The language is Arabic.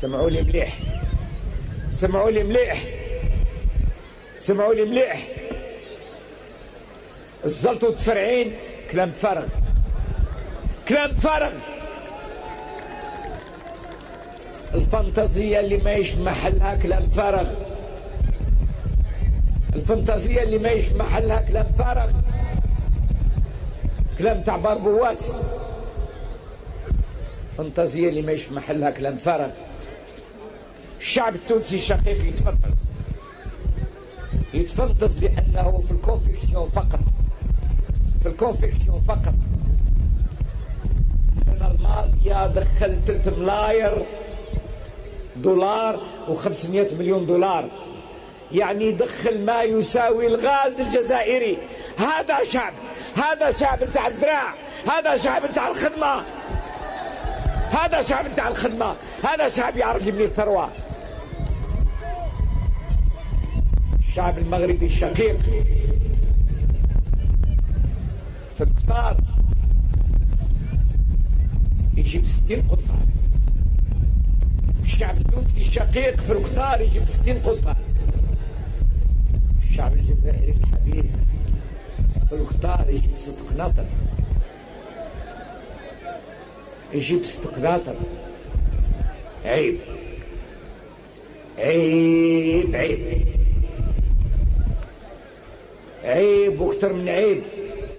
سمعوا لي مليح، سمعوا لي مليح، سمعوا لي مليح. الزلط والتفرعين كلام فارغ، كلام فارغ. الفانتازية اللي ما يش محلها كلام فارغ، الفانتازية اللي ما يش محلها كلام فارغ، كلام تاع بربوات. الفانتازية اللي ما يش محلها كلام فارغ. الشعب التونسي الشقيق يتفنطز، يتفنطز لأنه في الكونفكسيون فقط، في الكونفكسيون فقط. السنة الماضية دخل 3 ملاير دولار و500 مليون دولار، يعني دخل ما يساوي الغاز الجزائري. هذا شعب، هذا شعب بتاع الدراع، هذا شعب بتاع الخدمة، هذا شعب بتاع الخدمة، هذا شعب يعرف يبني الثروة. الشعب المغربي الشقيق في القطار يجيب 60 قطار، الشعب التونسي الشقيق في القطار يجيب 60 قطار. الشعب الجزائري الحبيب في القطار يجيب 6 قناطر، يجيب 6 قناطر. عيب عيب عيب عيب، واكثر من عيب.